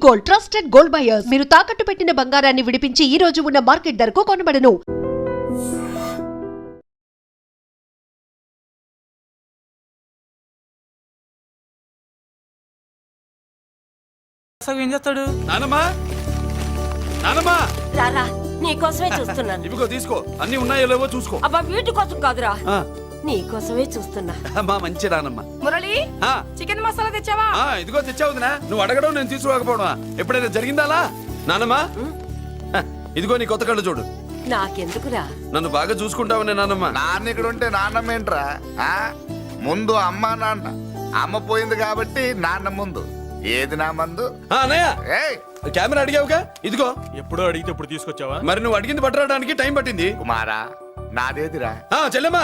Gold, trusted gold buyers. మీరు తాకట్టు పెట్టిన బంగారాన్ని విడిపించి ఈ రోజు ఉన్న మార్కెట్ ధరకు కొనబడను. ఏం చేస్తాడు? నానమ్మా, నానమ్మా, రారా నీకోసమే చూస్తున్నాను. ఇవిగో తీసుకో, అన్ని ఉన్నాయో లేవో చూసుకో. అబ్బా వీటి కోసం కాదురా, ఆ, నీకోసమే చూస్తున్నా. అమ్మా మంచి నానమ్మా. మురళి, ఆ, చికెన్ మసాలా తెచ్చావా? ఇదిగో తెచ్చావుదినా. నువ్వు అడగడం నేను తీసుకోకపోవడమా? ఎప్పుడైనా జరిగిందాలా? నానమ్మా, ఇదిగో నీ కొత్త కళ్ళు చూడు. నాకెందుకురా? నన్ను బాగా చూసుకుంటావనే నానమ్మా. నాన్న ఇక్కడ ఉంటే నాన్నమ్మ ఏంట్రా? ముందు అమ్మ నాన్న. అమ్మ పోయింది కాబట్టి నాన్న ముందు. ఏది నా మందు? అన్నయ్య, ఏయ్ కెమెరా అడిగావుగా, ఇదిగో. ఎప్పుడో అడిగితే ఇప్పుడు తీసుకొచ్చావా? మరి నువ్వు అడిగింది పట్టడానికి టైం పట్టింది. కుమారా, నాదేదిరా? చెల్లెమ్మా,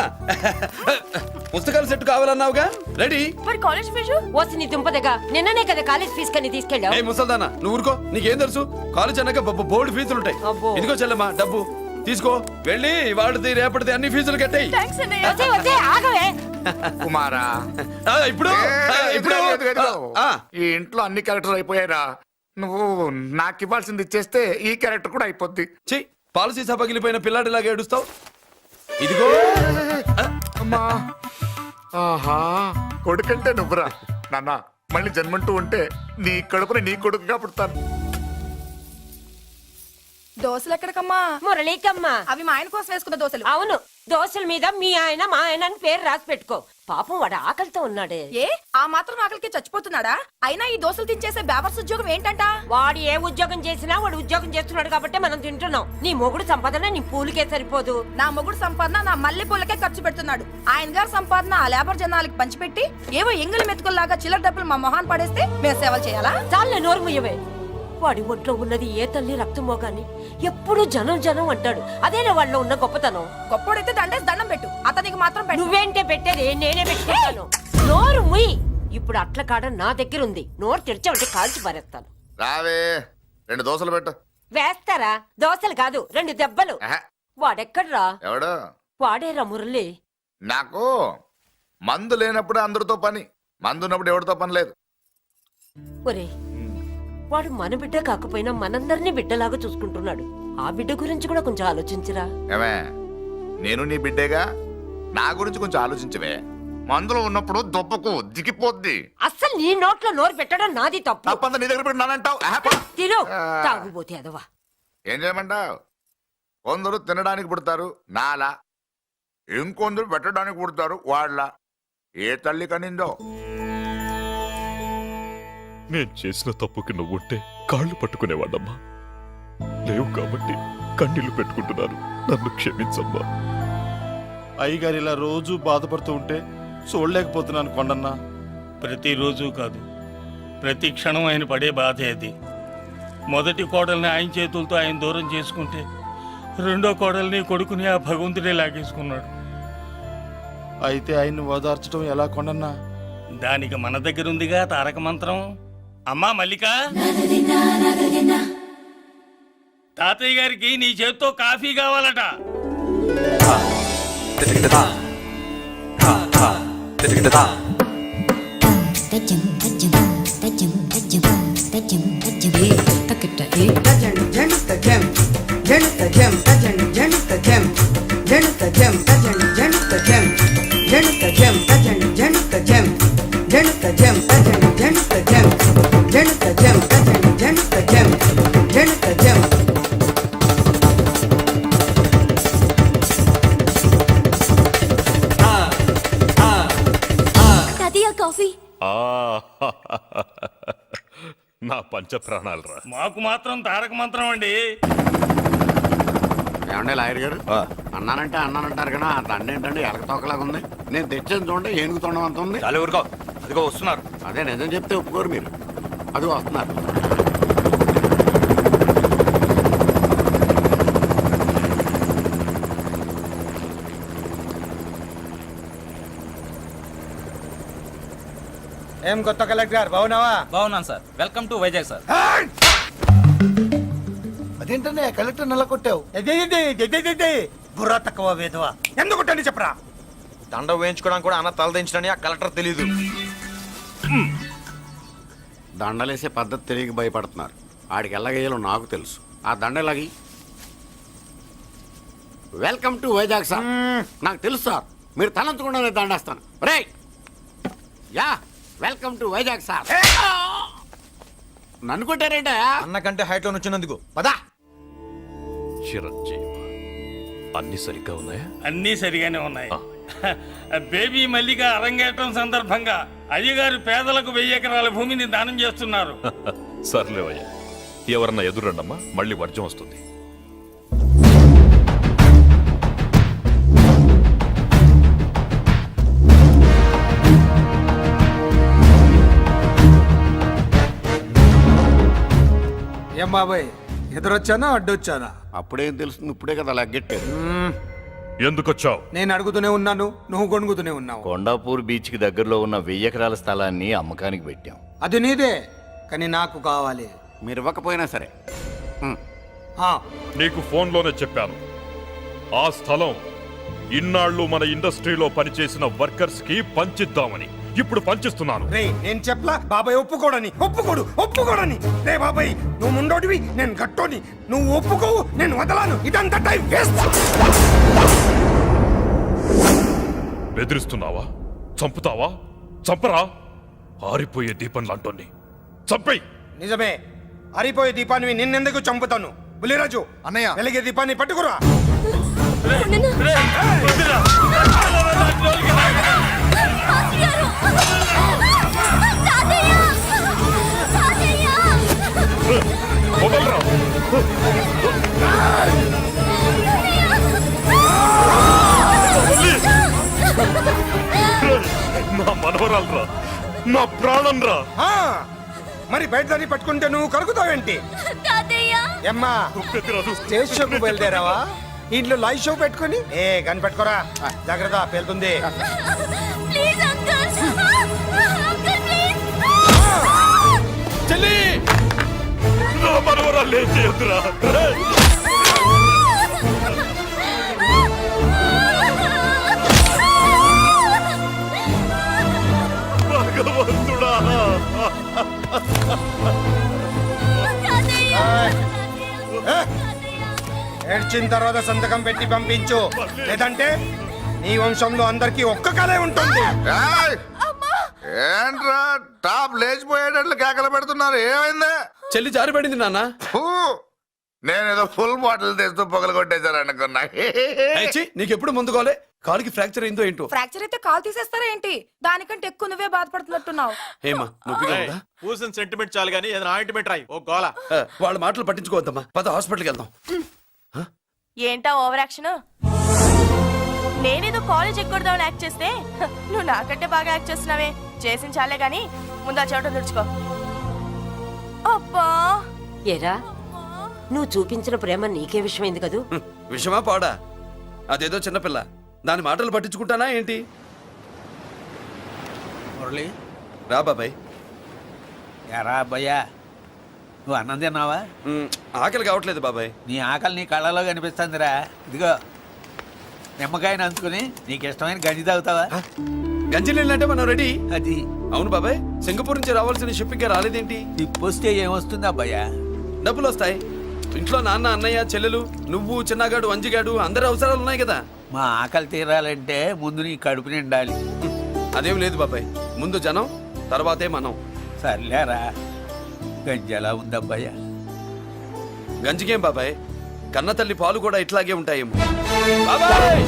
పుస్తకాల సెట్ కావాలన్నావుగా, రెడీ. మరి కాలేజ్ ఫీజు? ఓసి నీ దుంపదగా నిన్ననే కదా కాలేజ్ ఫీజు కని తీసుకెళ్ళావు. ఏ ముసల్దానా, నువ్వు ఊరుకో. నీకేం తెలుసు? కాలేజ్ అన్నాక బోర్డు ఫీజులు ఉంటాయి. అబ్బో. ఇదిగో చెల్లెమ్మా, డబ్బు తీసుకో. వెళ్ళి వాడిది రేపటిది అన్ని ఫీజులు కట్టాయి. థాంక్స్ అన్నయ్య. వచ్చే వచ్చే ఆగవే. కుమారా, ఇప్పుడు ఇప్పుడు ఈ ఇంట్లో అన్ని క్యారెక్టర్ అయిపోయారా? నువ్వు నాకు ఇవ్వాల్సింది ఇచ్చేస్తే ఈ క్యారెక్టర్ కూడా అయిపోద్ది. చెయ్యి. పాలసీ సభ పగిలిపోయిన పిల్లాడిలాగా ఏడుస్తావు. ఇదిగో. అమ్మా, ఆహా, కొడుకంటే నువ్వురా నాన్న. మళ్ళీ జన్మంటూ ఉంటే నీ కడుపుని నీ కొడుకుగా పుడతాను. దోశలు ఎక్కడికమ్మా? మురళీకమ్మ. అవి మా ఆయన కోసం వేసుకున్న దోశలు. అవును, దోశల మీద మీ ఆయన మా ఆయన అని పేరు రాసి పెట్టుకో. పాపం వాడు ఆకలితో ఉన్నాడే. ఏ ఆ మాత్రం ఆకలికి చచ్చిపోతున్నాడా? అయినా ఈ దోశలు తినేసే బేవర్స్ ఉద్యోగం ఏంటంట? వాడు ఏ ఉద్యోగం చేసినా వాడు ఉద్యోగం చేస్తున్నాడు కాబట్టి మనం తింటున్నాం. నీ మొగుడు సంపాదన నీ పూలికే సరిపోదు. నా మొగుడు సంపాదన నా మల్లె పూలకే ఖర్చు పెడుతున్నాడు. ఆయన గారి సంపాదన ఆ లేబర్ జనాలకి పంచిపెట్టి ఏవో ఎంగిలి మెతుకుల్లాగా చిల్లర డబ్బులు మా మొహాన్ పడేస్తే మేము సేవలు చేయాలా? చాలే నోరు ముయ్యవే. వాడి ఒంట్లో ఉన్నది ఏ తల్లి రక్తమో గాని ఎప్పుడు జనం జనం అంటాడు. అదేనా వాళ్ళలో ఉన్న గొప్పతనం. గొప్పోడైతే దండేసి దండం పెట్టు, అతనికి మాత్రం పెట్టు. నువ్వేంటే పెట్టేది? నేనే పెట్టుకుంటాను. నోరు ముయ్యి. ఇప్పుడు అట్ల కాడ నా దగ్గర ఉంది. నోరు తెరిచావంటే కాల్చి పారేస్తాను. రావే, 2 దోశలు పెట్టు. వేస్తారా? దోశలు కాదు, 2 దెబ్బలు. ఆహా, వాడెక్కడ్రా? ఎవడు? వాడేరా మురళి. నాకు మందు లేనప్పుడు అందరితో పని, మందు ఉన్నప్పుడు ఎవరితో పని లేదు. ఒరే, వాడు మన బిడ్డ కాకపోయినా మనందరినీ బిడ్డలాగా చూసుకుంటున్నాడు. ఆ బిడ్డ గురించి కూడా కొంచెం ఆలోచించరా. ఏమే, నేను నీ బిడ్డేగా, నా గురించి కొంచెం ఆలోచించవే. మందులో ఉన్నప్పుడు దొప్పకు దిగిపోద్ది. అస్సలు నీ నోట్లో నోరు పెట్టడం నాది తప్పు. తప్పంతా నీ దగ్గర పెట్టినానంటావు. తిను, తాగుబోతే అదవా. ఏం చేయమంటావు? కొందరు తినడానికి పుడతారు నాలా, ఇంకొందరు పెట్టడానికి పుడతారు వాళ్ళ. ఏ తల్లి కనిందో? నేను చేసిన తప్పుకి నువ్వుంటే కాళ్ళు పట్టుకునేవాడమ్మా. లేవు కాబట్టి కన్నీళ్లు పెట్టుకుంటున్నాను. నన్ను క్షమించమ్మా. అయ్యగారు ఇలా రోజు బాధపడుతూ ఉంటే చూడలేకపోతున్నాను కొండన్నా. ప్రతిరోజు కాదు, ప్రతి క్షణం ఆయన పడే బాధే అది. మొదటి కోడల్ని ఆయన చేతులతో ఆయన దూరం చేసుకుంటే రెండో కోడల్ని కొడుకుని ఆ భగవంతుడే లాగేసుకున్నాడు. అయితే ఆయన్ని ఓదార్చడం ఎలా కొండన్నా? దానికి మన దగ్గర ఉందిగా తారక మంత్రం. అమ్మా మల్లిక, తాతయ్య గారికి నీ చేత్తో కాఫీ కావాలట. నా పంచ ప్రాణాలరా. మాకు మాత్రం తారక మంత్రం అండి. ఏమండే లాయర్ గారు, అన్నానంటే అన్నానంటారు కదా, ఆ దండ ఏంటంటే ఎలక తోకలాగా ఉంది. నేను తెచ్చేది చూడండి, ఏనుగు తొండం అంత ఉంది. చాలా ఊరుకో, అదిగో వస్తున్నారు. అదే నిజం చెప్తే ఒప్పుకోరు మీరు. అది వస్తున్నారు. ఏం కొత్త కలెక్టర్ బాగున్నావా? బాగున్నాను sir. Welcome to Vizag sir. అదేంటనే కలెక్టర్ నెల కొట్టావు? బుర్ర తక్కువ వేదవా, ఎందుకు కొట్టండి చెప్పరా? దండ వేయించుకోవడానికి కూడా అన్న తల దించడని ఆ కలెక్టర్ తెలీదు. దండలేసే పద్ధతి తెలియక భయపడుతున్నారు. ఆడికి ఎలాగేయాలో నాకు తెలుసు. ఆ దండలాగి వెల్కమ్ టు వైజాగ్ సార్. నాకు తెలుసు సార్, మీరు తలంచకుండానే దండేస్తాను. రే యా వెల్కమ్ టు వైజాగ్ సార్. నన్ను కొట్టారేంటా? అన్నకంటే హైట్ లో వచ్చినందుకు పదా. చిరంజీవి అన్ని సరిగ్గా ఉన్నాయా? అన్నీ సరిగానే ఉన్నాయి. బేబీ మల్లిక అరంగేట్రం సందర్భంగా అయ్యగారు పేదలకు 1000 ఎకరాల భూమిని దానం చేస్తున్నారు. సర్లేవయ్యా, ఎవరన్నా ఎదురండమ్మా, మళ్ళీ వర్జం వస్తుంది. ఏం బాబాయ్, ఎదురొచ్చానా అడ్డొచ్చానా? అప్పుడేం తెలుస్తుంది, ఇప్పుడే కదా లగ్గెట్టారు. ఎందుకొచ్చావు? నేను అడుగుతూనే ఉన్నాను, నువ్వు గొణుగుతూనే ఉన్నావు. కొండాపూర్ బీచ్ కి దగ్గరలో ఉన్న 1000 ఎకరాల స్థలాన్ని అమ్మకానికి పెట్టాం. అది నీదే, కానీ నాకు కావాలి. మీరు ఇవ్వకపోయినా సరే. ఆ, నీకు ఫోన్లోనే చెప్పాను. ఆ స్థలం ఇన్నాళ్ళు మన ఇండస్ట్రీలో పనిచేసిన వర్కర్స్ కి పంచిద్దామని. ఇప్పుడు పంచిస్తున్నాను. రేయ్ నేను చెప్పలా బాబాయ్ ఒప్పుకోడని. ఒప్పుకోడని. రే బాబాయ్, నువ్వు ముండోడివి, నేను గట్టోని. నువ్వు ఒప్పుకోవు, నేను వదలాను. ఇదంతా టైం వేస్ట్. బెదిరిస్తున్నావా? చంపుతావా? చంపరా? ఆరిపోయే దీపం లాంటోని చంపేయ్. నిజమే, ఆరిపోయే దీపాన్ని నిన్నెందుకు చంపుతాను? బులిరాజు అన్నయ్య. వెలిగే దీపాన్ని పట్టుకురా. వదలరా. నా మనవరాలరా, నా ప్రాణం రా. ఆ, మరి బయట దాన్ని పట్టుకుంటే నువ్వు కరుగుతావేంటి? ఏమ్మా, స్టేజ్ షోకు బయలుదేరావా? ఇంట్లో లైవ్ షో పెట్టుకుని గన్ పెట్టుకోరా. జాగ్రత్త, పేలుతుంది. చెల్లి, నా మనవరాలు ఏం చేయొద్దురా. భగవంతుడా, ఏడ్చిన తర్వాత సంతకం పెట్టి పంపించు, లేదంటే నీ వంశంలో అందరికీ ఒక్క కలే ఉంటుంది. ఏయ్! ఏంట్రా టాప్ లేచిపోయేటట్లు కేకలు పెడుతున్నారు? ఏమైంది? చెల్లి జారిపడింది నాన్న. ఫూ! నేనేదో ఫుల్ బాటిల్ తెస్తూ పొగలు కొట్టేశారు అనుకున్నా. నీకెప్పుడు ముందుకోలే? కాలుకి ఫ్రాక్చర్ అయిందో ఏంటో. ఫ్రాక్చర్ అయితే కాల్ తీసేస్తారా ఏంటి? దానికంటే ఎక్కువ నువ్వే బాధపడుతున్నట్టున్నావు. ఏమా నొప్పిగా ఉందా? పూసిన సెంటిమెంట్ చాలు గానీ ఏదైనా ఆయింట్మెంట్ రాయి. ఓ గోల. వాళ్ళ మాటలు పట్టించుకోవద్దమ్మా, పద హాస్పిటల్కి వెళ్దాం. ఏంటా ఓవర్ యాక్షన్? నేనేదో కాలేజ్ ఎక్కడదామని యాక్ట్ చేస్తే నువ్వు నాకంటే బాగా యాక్ట్ చేస్తున్నావే. చేసిన చాలే గాని ముందు ఆ చోట తుడుచుకో. అబ్బా, ఏరా, నువ్వు చూపించిన ప్రేమ నీకే విషయమైంది కదూ. విషమా పాడా? అదేదో చిన్నపిల్ల, దాని మాటలు పట్టించుకుంటానా ఏంటి? మురళి, రా బాబాయ్. ఎరా అబ్బయ్యా, నువ్వు అన్నం తిన్నావా? ఆకలి కావట్లేదు బాబాయ్. నీ ఆకలి నీ కళ్ళలో కనిపిస్తుందిరా. ఇదిగో నిమ్మకాయని అంచుకుని నీకు ఇష్టమైన గంజి తాగుతావా? గంజి నీళ్ళంటే మనం రెడీ. అది అవును బాబాయ్, సింగపూర్ నుంచి రావాల్సిన షిప్ ఇంకా రాలేదేంటి? తిప్పొస్తే ఏమొస్తుంది అబ్బయ్యా? డబ్బులు వస్తాయి. ఇంట్లో నాన్న, అన్నయ్య, చెల్లెలు, నువ్వు, చిన్నగాడు, అంజిగాడు, అందరి అవసరాలు ఉన్నాయి కదా. మా ఆకలి తీరాలంటే ముందు నీ కడుపు నిండాలి. అదేం లేదు బాబాయ్, ముందు జనం, తర్వాతే మనం. సర్లేరా, గంజి ఎలా ఉందబ్బయ్యా? గంజికేం బాబాయ్, కన్న తల్లి పాలు కూడా ఇట్లాగే ఉంటాయేమో. బాబాయ్!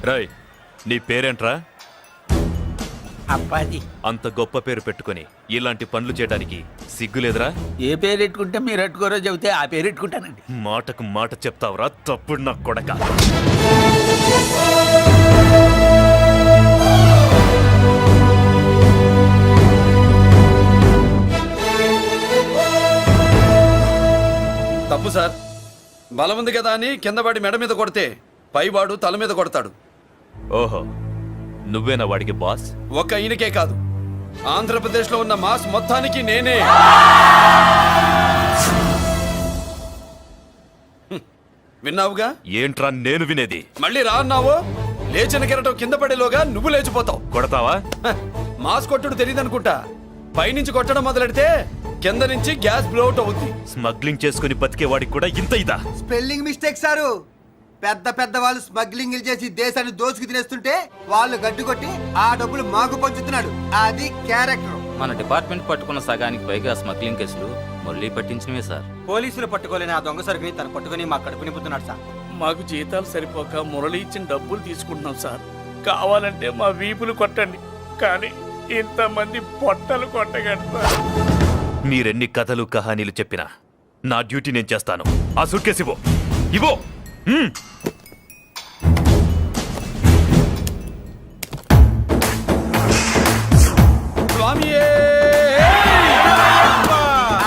రాయ్, నీ పేరేంట్రా? అప్పాజీ. అంత గొప్ప పేరు పెట్టుకొని ఇలాంటి పనులు చేయడానికి సిగ్గులేదురా? ఏ పేరు ఎట్టుకుంటే మీరు ఎట్టుకోరో చెబితే ఆ పేరు ఎట్టుకుంటానండి. మాటకు మాట చెప్తావురా తప్పుడు నా కొడక. తప్పు సార్, బలం ఉంది కదా అని కింద పడి మెడ మీద కొడితే పైవాడు తల మీద కొడతాడు. ఓహో, నువ్వేనా వాడికి బాస్? ఒక్క ఈయనకే కాదు, ఆంధ్రప్రదేశ్ లో ఉన్న మాస్ మొత్తానికి నేనే. విన్నావుగా? ఏంట్రా నేను వినేది? మళ్ళీ రా అన్నావు, లేచిన కెరటం కింద పడేలోగా నువ్వు లేచిపోతావు. కొడతావా? మాస్ కొట్టుడు తెలియదు అనుకుంటా. పైనుంచి కొట్టడం మొదలెడితే కింద నుంచి గ్యాస్ బ్లౌట్ అవుద్ది. స్మగ్లింగ్ చేసుకుని బతికేవాడికి కూడా ఇంత ఇదా? Spelling mistake sir. పెద్ద పెద్ద వాళ్ళు స్మగ్లింగ్ చేసి దేశాన్ని దోచుకు తినేస్తుంటే వాళ్ళు గడ్డు కొట్టి ఆ డబ్బులు మాకు పంచుతున్నాడు. అది క్యారెక్టర్. మన డిపార్ట్మెంట్ పట్టుకున్న సగానికి పైగా స్మగ్లింగ్ కేసులు మురళి పట్టించినవే సార్. పోలీసులు పట్టుకోలేని ఆ దొంగ సరుకుని తను పట్టుకుని మా కడుపు నింపుతున్నాడు సార్. మాకు జీతాలు సరిపోక మురళి ఇచ్చిన డబ్బులు తీసుకుంటున్నాం సార్. కావాలంటే మా వీపులు కొట్టండి, కానీ ఇంతమంది పొట్టలు కొట్టగండి సార్. మీరెన్ని కథలు కహానీలు చెప్పినా నా డ్యూటీ నేను చేస్తాను. ఆ సూట్ కేసు ఇవ్వు. ఇవ్వు.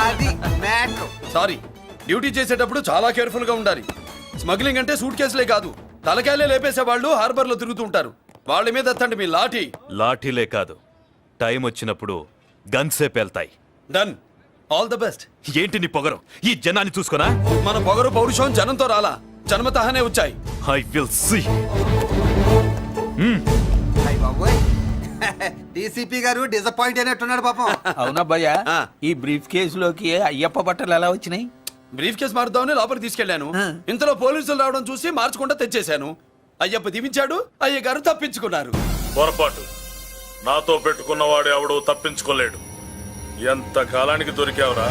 అది మ్యాటర్. సారీ, డ్యూటీ చేసేటప్పుడు చాలా కేర్ఫుల్ గా ఉండాలి. స్మగ్లింగ్ అంటే సూట్ కేసులే కాదు, తలకాయలే లేపేసే వాళ్ళు హార్బర్ లో తిరుగుతూ ఉంటారు. వాళ్ళ మీద ఎత్తండి మీ లాఠీ. లాఠీలే కాదు, టైం వచ్చినప్పుడు గన్సే పేల్తాయి. డన్. All the best. ఏంటి నీ పొగరు? ఈ జనాన్ని చూసుకోనా? మన పొగరు పౌరుషం జనంతో రాలా, జన్మతహనే వచ్చాయి. I will see. డీసీపీ గారు డిసప్పాయింట్ అయినట్టున్నాడు పాపం. అవునా భయ్యా? ఆ. ఈ బ్రీఫ్ కేసులోకి అయ్యప్ప బట్టలు ఎలా వచ్చినాయి? బ్రీఫ్ కేసు మారుద్దామని లోపలికి తీసుకెళ్లాను. ఇంతలో పోలీసులు రావడం చూసి మార్చకుండా తెచ్చేశాను. అయ్యప్ప దీవించాడు, అయ్య గారు తప్పించుకున్నారు. పొరపాటు. నాతో పెట్టుకున్నవాడు ఎవడో తప్పించుకోలేడు. ఎంత కాలానికి దొరికావురా?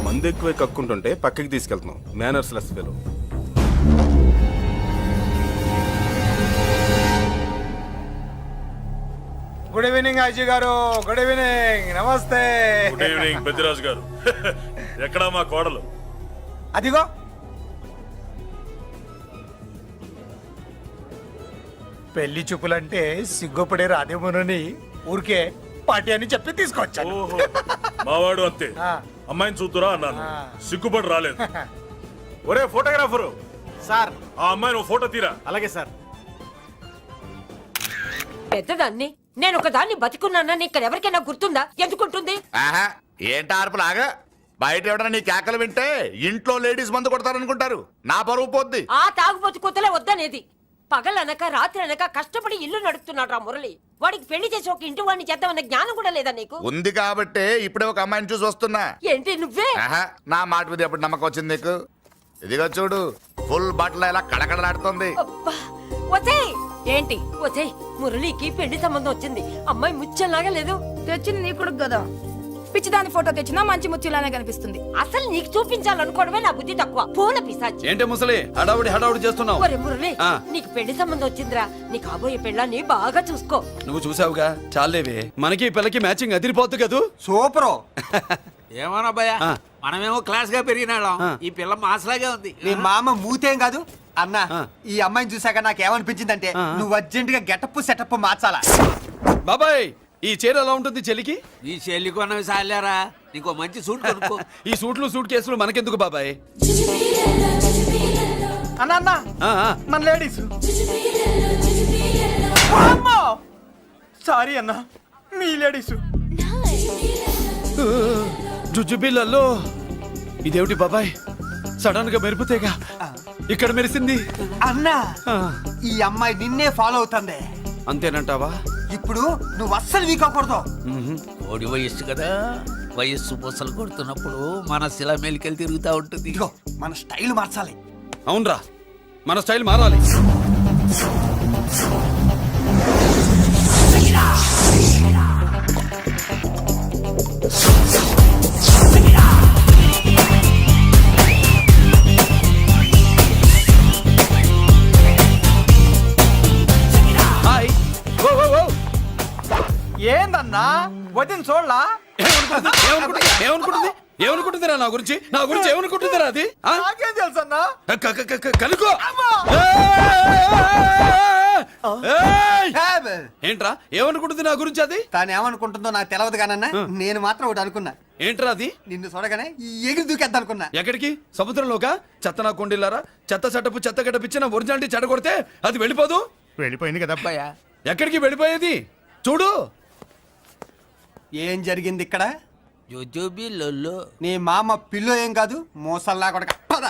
మందు ఎక్కువ కక్కుంటుంటే పక్కకి తీసుకెళ్తున్నాం. Manners less fellow. Good evening Ajay garu. Good evening. నమస్తే. Good evening Peddiraju garu. ఎక్కడా మా కోడలు? అదిగో పెళ్లి చూపులంటే సిగ్గుపడే రాధేమోనని ఊరికే పార్టీ అని చెప్పి తీసుకొచ్చాను. ఓహో, మావాడు అంతే. అమ్మాయిని చూద్దురా అన్నాను, సిగ్గుపడి రాలేదు. ఒరే ఫోటోగ్రాఫరు సార్, ఆ అమ్మాయిని ఓ ఫోటో తీరా. అలాగే సార్. పెద్దదాన్ని నేను ఒక దాన్ని బతికున్నానని ఇక్కడ ఎవరికైనా గుర్తుందా? ఎందుకుంటుంది? ఏంటి ఆర్పులాగా? బయట ఎవడన్నా నీ కేకలు వింటే ఇంట్లో లేడీస్ మందు కొడతారనుకుంటారు. నా పరువు పోద్ది. ఆ తాగుబోతు కొత్తలే వద్దనేది. పగలనక రాత్రి అనక కష్టపడి ఇల్లు నడుపుతున్నాడు రా మురళి. వాడికి పెళ్లి చేసి ఒక ఇంటి వాడిని చేద్దామన్న జ్ఞానం కూడా లేదా నీకు? ఉంది కాబట్టే ఇప్పుడే ఒక అమ్మాయిని చూసి వస్తున్నా. ఏంటి నువ్వే? నా మాట మీద ఎప్పుడు నమ్మకం వచ్చింది నీకు? ఇదిగో చూడు, ఫుల్ బట్టలు ఎలా కడకడలాడుతుంది. అబ్బా, వచ్చేయ్. ఏంటి వచ్చేయ్? మురళికి పెళ్లి సంబంధం వచ్చింది. అమ్మాయి ముచ్చల్లాగా లేదు. తెచ్చింది నీ కొడుకు కదా. పిచ్చిదాని ఫోటో తెచ్చినా మంచి ముచ్చిలానే కనిపిస్తుంది. అసలు నీకు చూపించాలనుకోవడమే నా బుద్ధి తక్కువ. పూల పిశాచి. ఏంటే ముసలి హడావుడి చేస్తున్నావు? ఒరే మురళి, నీకు పెళ్లి సంబంధం వచ్చిందిరా. నీ కాబోయే పెళ్ళాన్ని బాగా చూసుకో. నువ్వు చూసావుగా, చాలేవే. మనకి ఈ పిల్లకి మ్యాచింగ్ అదిరిపోద్దు కదూ. సూపరు. ఏమన్నా భయ్యా, మనమేమో క్లాస్ గా పెరిగినాళ్ళం. ఈ పిల్ల మాసలాగే ఉంది. నీ మామ మూతేం కాదు అన్న. ఈ అమ్మాయిని చూసాక నాకేమనిపించిందంటే నువ్వు అర్జెంట్ గా గెటప్ సెటప్ మార్చాలా. బాబాయ్, ఈ చీర ఎలా ఉంటుంది చెలికి? ఈ చెల్లి కొన్నవి సాలేరా, నీకు మంచి సూట్ కొనుక్కో. ఈ సూట్లు సూట్ కేసులు మనకెందుకు బాబాయ్? అన్న అన్న మన లేడీస్. సారీ అన్న, మీ లేడీస్. జుజుబిళ్ళల్లో ఇదేమిటి బాబాయ్? సడన్ గా మెరుపుతేగా ఇక్కడ మెరిసింది. అన్నా, ఈ అమ్మాయి నిన్నే ఫాలో అవుతుంది. అంతేనంటావా? ఇప్పుడు నువ్వు అస్సలు వీక్ అవ్వకూడదు. కోడి వయస్సు కదా, వయస్సు పూసలు కొడుతున్నప్పుడు మన శిల మేలికెళ్ళి తిరుగుతూ ఉంటుంది. ఇదిగో మన స్టైల్ మార్చాలి. అవునరా, మన స్టైల్ మారాలి. హాయ్. ఏందన్నా వదిన చూడలా? ఏమనుకుంటుందిరా నా గురించి? నా గురించి ఏమనుకుంటుందిరా అది? నాకేం తెలుసు అన్నా. కనుకో. ఏంట్రా ఏమనుకుంటుంది నా గురించి అది? తాను ఏమనుకుంటుందో నాకు తెలియదు కానన్నా, నేను మాత్రం ఒకటి అనుకున్నా. ఏంట్రా అది? నిన్ను చూడగానే ఎగిరి దూకేద్దాం అనుకున్నా. ఎక్కడికి? సముద్రంలోగా? చెత్త నా కొండిల్లారా, చెత్త చెట్టపు చెత్త గడపిచ్చిన ఒరిజినాలిటీ చెడగొడితే అది వెళ్ళిపోదు. వెళ్ళిపోయింది కదా అబ్బాయా ఎక్కడికి వెళ్ళిపోయేది చూడు. ఏం జరిగింది ఇక్కడ? జోజోబీ లొల్లో నీ మామ పిల్లో ఏం కాదు, మోసల్లా కొడక. పద.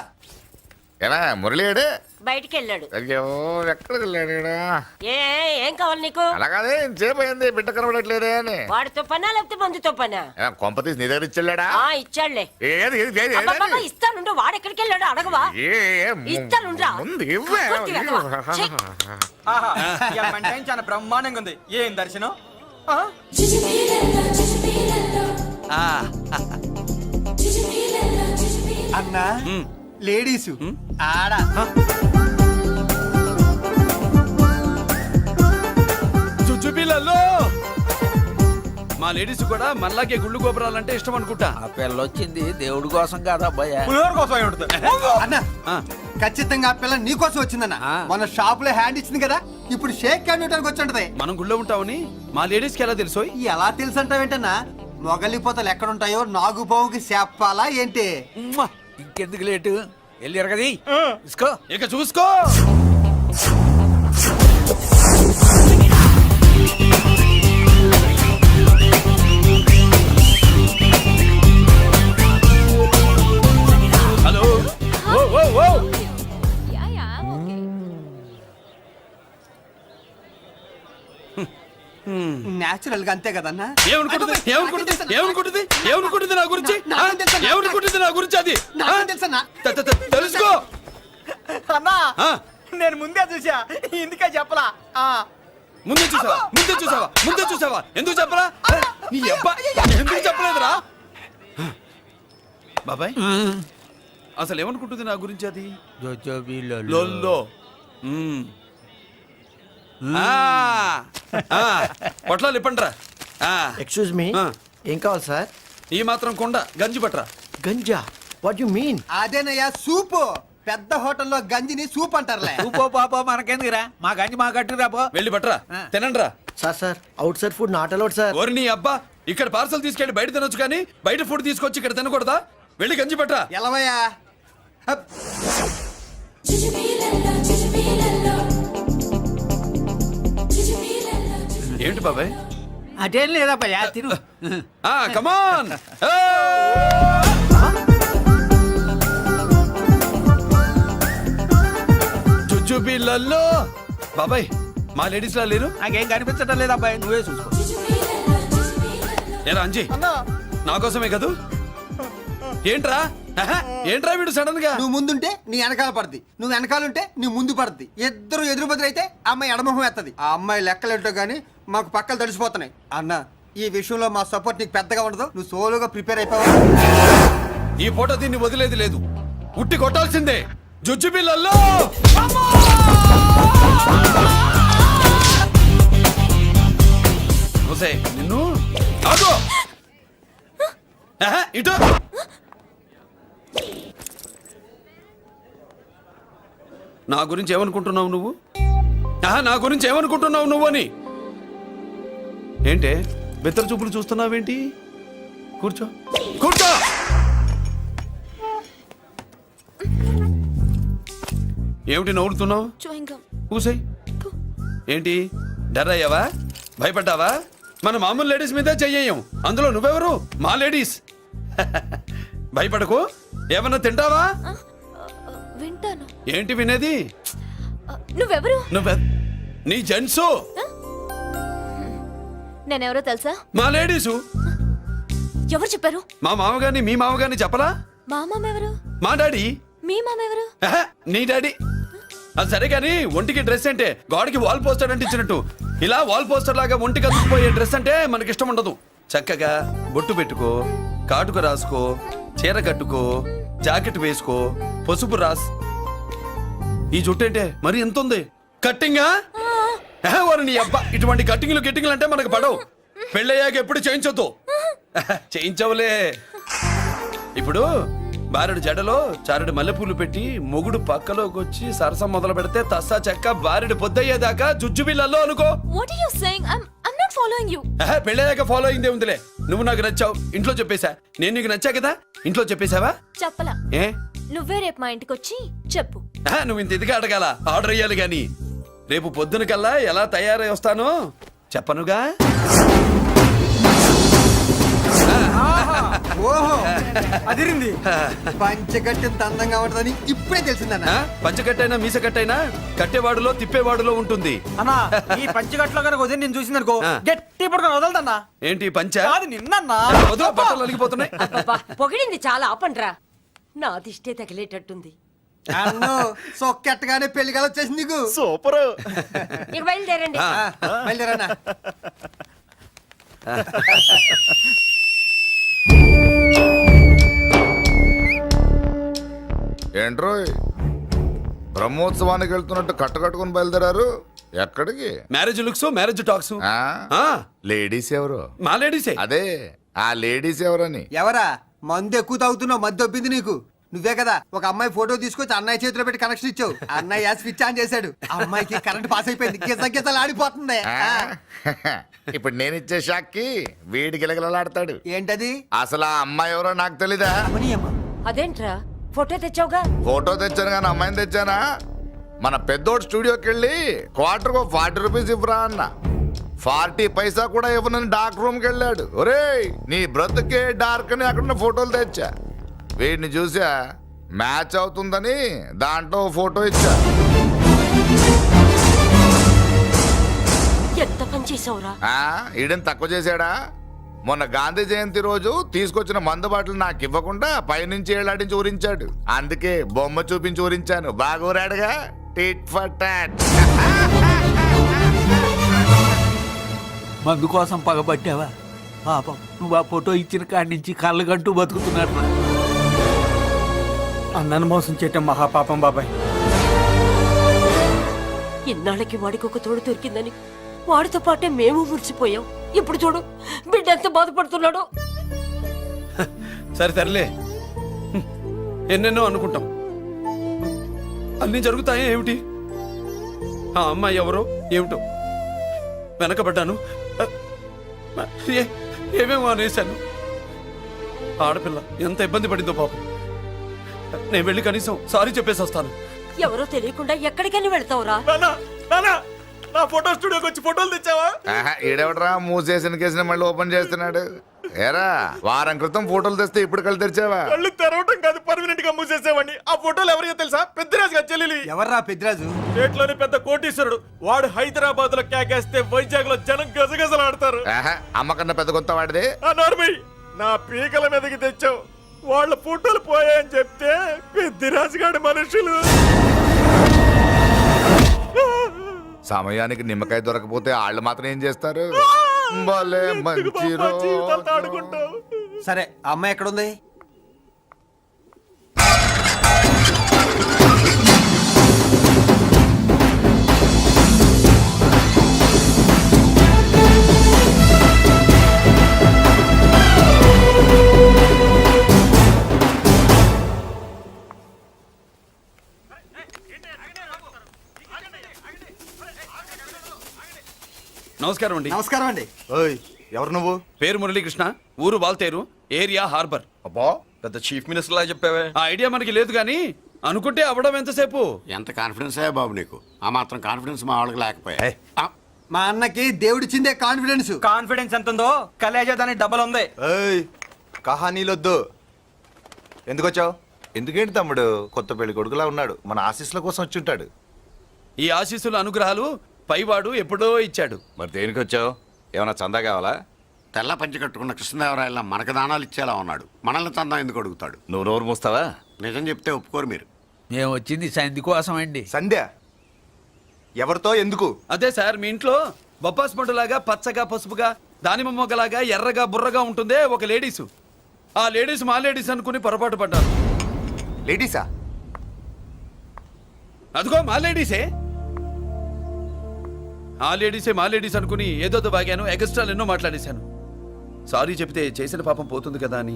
ఎలా మురళీడు బయటికి వెళ్ళాడు. అయ్యో ఎక్కడికి వెళ్ళాడు ఈడ? ఏం కావాలి నీకు? అలాగదే ఇంతసేపు అయింది బిడ్డ కనబడట్లేదే అని. వాడితో పనా లేకపోతే మందుతో పనా? కొంప తీసి నీ దగ్గర ఇచ్చాడా? ఇచ్చాడులే. ఏది ఏది ఏది అబ్బబ్బబ్బ, ఇస్తానుండు. వాడు ఎక్కడికి వెళ్ళాడు అడగవా? ఇస్తానుండ్రా. ముందు ఇవ్వే. కొట్టి వెధవా. ఛీ. చాలా బ్రహ్మాండంగా ఉంది. ఏం దర్శనం? అన్నా లేడీస్ ఆడ చుచ్చుపిల్లల్లో మా లేడీస్ కూడా మనలాగే గుళ్ళు గోపురాలంటే ఇష్టం అనుకుంటా. ఆ పిల్ల వచ్చింది దేవుడి కోసం కాదు అబ్బాయా. అన్న ఖచ్చితంగా ఆ పిల్ల నీ కోసం వచ్చిందన్న. మన షాప్ లో హ్యాండ్ ఇచ్చింది కదా, ఇప్పుడు షేక్ హ్యాండ్ ఇవ్వడానికి వచ్చి ఉంటది. మనం గుళ్ళో ఉంటామని మా లేడీస్ కి ఎలా తెలుసు? ఎలా తెలుసు అంటావేంటన్నా? మొగలిపోతలు ఎక్కడుంటాయో నాగుబావుకి చెప్పాలా ఏంటి? ఇంకెందుకు లేటు వెళ్ళారు కదా తీసుకో. ఇక చూసుకో. హలో. ఓ ఓ ఓ నేచురల్ గా అంతే కదన్నా. ఏమనుకుంటుంది ఏమనుకుంటుంది ఏమనుకుంటుంది నా గురించి? ఏమనుకుంటుంది నా గురించి? అది తెలుసన్నా తెలుసుకో. అన్నా ఆ, నేను ముందే చూసా, ఇందుకే చెప్పలా. ముందే చూసావా ఎందుకు చెప్పరా? నీ అబ్బా ఎందుకు చెప్పలేదురా? బాబాయ్ అసలు ఏమనుకుంటుంది నా గురించి? అది జోజోబీ లొల్లో. పొట్లాలు ఇప్పండ్రా. ఎక్స్క్యూజ్ మీ, ఏం కావాలి సార్? ఈ మాత్రం కొండ గంజి పట్రా. గంజా? What you mean? అదేనయ్యా సూపు. పెద్ద హోటల్లో గంజిని సూప్ అంటారులే. పో పాపో మనకెందుకురా, మా గంజి మా కట్టురా పో. వెళ్ళి పట్రా, తినండ్రా. Sir outside food not allowed sir. ఓరి నీ అబ్బా, ఇక్కడ పార్సల్ తీసుకెళ్ళి బయట తినొచ్చు కానీ బయట ఫుడ్ తీసుకొచ్చి ఇక్కడ తినకూడదా? వెళ్ళి గంజి పట్రా. ఎలవయ్యా. ఏంటి బాబాయ్? అదేం లేదబ్బా తిను. కమాన్. చుచ్చుపిల్లల్లో బాబాయ్ మా లేడీస్ లా లేరు? నాకేం కనిపించడం లేదు అబ్బాయి, నువ్వే చూసుకో. ఏరా అంజీ, నా కోసమే కదూ? ఏంట్రా ఏంట్రా వీడు సడన్ గా? నువ్వు ముందుంటే నీ వెనకాల పడుద్ది, నువ్వు వెనకాలంటే నీ ముందు పడుద్ది. ఇద్దరు ఎదురు బదులు అయితే అమ్మాయి ఎడమొహం ఎత్తది. ఆ అమ్మాయి లెక్కలేంటో గానీ మాకు పక్కలు తడిసిపోతున్నాయి. అన్న ఈ విషయంలో మా సపోర్ట్ నీకు పెద్దగా ఉండదు. నువ్వు సోలోగా ప్రిపేర్ అయిపోవాలి. ఈ ఫోటో దీన్ని వదిలేది లేదు, ఉట్టి కొట్టాల్సిందే. జుజ్జు పిల్లల్లో నిన్ను ఆగు. ఇటు నా గురించి ఏమనుకుంటున్నావు నువ్వు? నా గురించి ఏమనుకుంటున్నావు నువ్వు అని? ఏంటే బెత్తర చూపులు చూస్తున్నావేంటి? కూర్చో కూర్చో. ఏమిటి నవ్వుతున్నావు? కూసై. ఏంటి డర్ అయ్యావా? భయపడ్డావా? మన మామూలు లేడీస్ మీద చెయ్యం, అందులో నువ్వెవరు? మా లేడీస్. భయపడకు. ఏమన్నా తింటావా? వింటాను. ఏంటి వినేది? నువ్వెవరు? నీ జెంట్సు. నేనెవరో తెలుసా? మా లేడీసు. ఎవరు చెప్పారు? మా మామగారిని మీ మామగారిని చెప్పలా? మా మామ ఎవరు? మా డాడీ. మీ మామ ఎవరు? నీ డాడీ. అది సరే కానీ ఒంటికి డ్రెస్ అంటే గోడకి వాల్ పోస్టర్ అంటే ఇచ్చినట్టు ఇలా వాల్ పోస్టర్ లాగా ఒంటికి అందుకుపోయే డ్రెస్ అంటే మనకి ఇష్టం ఉండదు. చక్కగా బొట్టు పెట్టుకో, కాటుక రాసుకో, చీర కట్టుకో, జాకెట్ వేసుకో, పసుపు రాస్. ఈ జుట్టు అంటే మరి ఎంత ఉంది? కట్టింగా? వారు నీ అబ్బా, ఇటువంటి కట్టింగ్లు గిట్టింగ్లు అంటే మనకు పడవు. పెళ్ళయ్యాక ఎప్పుడు చేయించొద్దు. చేయించవులే. ఇప్పుడు బారెడు జడలో చారెడు మల్లెపూలు పెట్టి మొగుడు పక్కలోకి వచ్చి సరసం మొదలు పెడితే తస్సా చెక్క బారెడు పొద్దయ్యేదాకా జుజ్జు బిళ్ళల్లో అనుకో. What are you saying? I'm not following you. పెళ్ళయ్యాక ఫాలో అయిందే ఉందిలే. నువ్వు నాకు నచ్చావు, ఇంట్లో చెప్పేశా. నేను నీకు నచ్చా కదా, ఇంట్లో చెప్పేశావా? చెప్పలా. ఏ నువ్వే రేపు మా ఇంటికి వచ్చి చెప్పు. నువ్వు ఇంత ఇదిగా అడగాల? ఆర్డర్ అయ్యాలి గాని రేపు పొద్దునకల్లా ఎలా తయారై వస్తానో చెప్పనుగా. ఓహో అదిరింది. పంచగట్టెంత అందంగా ఉంటుందని ఇప్పుడే తెలిసిందన్న. పంచకట్టైనా మీసకట్టైనా కట్టేవాడులో తిప్పేవాడులో ఉంటుంది. అన్నా ఈ పంచగట్లో కనుక వదిలి నేను చూసిందనుకో ఆ. గట్టి పడుకొని వదలదన్నా. ఏంటి పంచ కాదు నిన్నన్నా. వదిలో బట్టలు అలిగిపోతున్నాయి. అబ్బబ్బా, పొగిడింది చాలా ఆపండ్రా. నా దిష్టే తగిలేటట్టుంది. అన్ను సొక్కెట్టగానే పెళ్లి కల వచ్చేసింది నీకు. సూపర్. ఇక బయలుదేరండి. బయలుదేరన్నా. ఏంట్రోయ్ బ్రహ్మోత్సవానికి వెళ్తున్నట్టు కట్టుకొని బయలుదేరారు? ఎక్కడికి? Marriage looks, marriage talks. Ladies ఎవరు? మా లేడీసే. అదే ఆ లేడీస్ ఎవరని. ఎవరా? మందు ఎక్కువ తాగుతున్నావు, మధ్య ఒప్పింది నీకు. నువ్వే కదా ఒక అమ్మాయి ఫోటో తీసుకొచ్చి అన్నయ్య చేతిలో పెట్టి కనెక్షన్ ఇచ్చావు. అన్నయ్య స్విచ్ ఆన్ చేశాడు, అమ్మాయికి కరెంట్ పాస్ అయిపోయింది, గిజగిజలు ఆడిపోతుంది. ఇప్పుడు నేను ఇచ్చే షాక్కి వీడి గిలగిలలాడతాడు. ఏంటది? అసలు ఆ అమ్మాయి ఎవరో నాకు తెలీదా? అదేంట్రా ఫోటో తెచ్చావుగా? ఫోటో తెచ్చాను కానీ అమ్మాయిని తెచ్చానా? మన పెద్దోడు స్టూడియోకి వెళ్ళి క్వార్టర్ 40 రూపీస్ ఇవ్వరా అన్న. 40 పైసా కూడా ఇవ్వనని డార్క్ రూమ్కి వెళ్ళాడు. ఒరేయ్ నీ బ్రతుకే డార్క్ అని అక్కడ ఫోటోలు తెచ్చా. వీడిని చూసా మ్యాచ్ అవుతుందని దాంట్లో ఫోటో ఇచ్చా. ఎంత పని చేసావురా? ఈడని తక్కువ చేశాడా? మొన్న గాంధీ జయంతి రోజు తీసుకొచ్చిన మందు బాటలు నాకు ఇవ్వకుండా పైనుంచి ఏళ్ళాడించి ఊరించాడు. అందుకే బొమ్మ చూపించి ఊరించాను. బాగా ఊరాడుగా. Tit for tat. మందు కోసం పగబట్టావా? పాపం నువ్వు ఆ ఫోటో ఇచ్చిన కాడి నుంచి కళ్ళగంటూ బతుకుతున్నాడు. అన్నను మోసం చేయటం మహాపాపం బాబాయ్. ఇన్నాళ్ళకి వాడికి ఒక తోడు దొరికిందని వాడితో పాటే మేము మురిసిపోయాం. ఇప్పుడు చూడు బిడ్డ ఎంత బాధపడుతున్నాడో. సరే తరలే, ఎన్నెన్నో అనుకుంటాం, అన్నీ జరుగుతాయా ఏమిటి? ఆ అమ్మాయి ఎవరో ఏమిటో వెనకబడ్డాను, ఏమేమో అనేశాను. ఆడపిల్ల ఎంత ఇబ్బంది పడిందో పాపం. నేను వెళ్ళి కనీసం సారీ చెప్పేసి వస్తాను. ఎవరో తెలియకుండా ఎక్కడికని వెళ్తావురా? నా ఫోటో స్టూడియోకి వచ్చి ఫోటోలు తెచ్చావా? ఈడెవడరా మూసేసిన కేసుని మళ్ళీ ఓపెన్ చేస్తున్నాడు? ఏరా వారం క్రితం ఫోటోలు తెస్తే ఇప్పుడు కళ్ళు తెరిచావా? కళ్ళు తెరవటం కాదు, పర్మనెంట్ గా మూసేసేవాడిని. ఆ ఫోటోలు ఎవరికో తెలుసా? పెద్దరాజు గారి చెల్లెలి. ఎవర్రా పెద్దరాజు? స్టేట్లోని పెద్ద కోటీశ్వరుడు. వాడు హైదరాబాద్ లో కేకేస్తే వైజాగ్ లో జనం గజగజలాడతారు. అమ్మకన్నా పెద్ద కొత్త వాడిదే. నా పీకల మీదకి తెచ్చావు. వాళ్ళ ఫోటోలు పోయాయని చెప్తే పెద్దరాజు గారి మనుషులు. సమయానికి నిమ్మకాయ దొరకపోతే వాళ్ళు మాత్రం ఏం చేస్తారు? భలే మంచి రోజు. సరే అమ్మాయి ఎక్కడుంది? నమస్కారం అండి. నమస్కారం అండి. ఓయ్ ఎవరు నువ్వు? పేరు మురళీకృష్ణ, ఊరు వాల్తేరు, ఏరియా హార్బర్. అబ్బా పెద్ద చీఫ్ మినిస్టర్ లా చెప్పావే. ఆ ఐడియా మనకి లేదు కానీ అనుకుంటే అవ్వడం ఎంతసేపు? ఎంత కాన్ఫిడెన్స్ అయ్యా బాబు నీకు? ఆ మాత్రం కాన్ఫిడెన్స్ మా వాళ్ళకి లేకపోయా? మా అన్నకి దేవుడిచ్చిందే కాన్ఫిడెన్స్. కాన్ఫిడెన్స్ ఎంత ఉందో కలేజా దాని డబల్ ఉంది. కహానీలొద్దు. ఎందుకు వచ్చావు? ఎందుకేంటి తమ్ముడు కొత్త పెళ్లి కొడుకులా ఉన్నాడు. మన ఆశీస్సుల కోసం వచ్చి ఉంటాడు. ఈ ఆశీస్సుల అనుగ్రహాలు పైవాడు ఎప్పుడో ఇచ్చాడు. మరి దేనికి వచ్చావు? ఏమైనా చందా కావాలా? తెల్ల పంచి కట్టుకున్న కృష్ణదేవరాయల మనకు దానాలు ఇచ్చేలా ఉన్నాడు. మనల్ని చందా ఎందుకు అడుగుతాడు? నువ్వు నోరు మూస్తావా? నిజం చెప్తే ఒప్పుకోరు మీరు. మేము వచ్చింది సంధి కోసం అండి. సంధ్య ఎవరితో ఎందుకు? అదే సార్, మీ ఇంట్లో బొప్పాస్ పండులాగా పచ్చగా పసుపుగా దానిమ్మ మొగ్గలాగా ఎర్రగా బుర్రగా ఉంటుందే ఒక లేడీసు. ఆ లేడీస్ మా లేడీస్ అనుకుని పొరపాటు పడ్డారు. లేడీసా? అదిగో మా లేడీసే. ఆ లేడీసే మా లేడీస్ అనుకుని ఏదో బాగాను, ఎగస్ట్రాలు ఎన్నో మాట్లాడేశాను. సారీ చెప్తే చేసిన పాపం పోతుంది కదా అని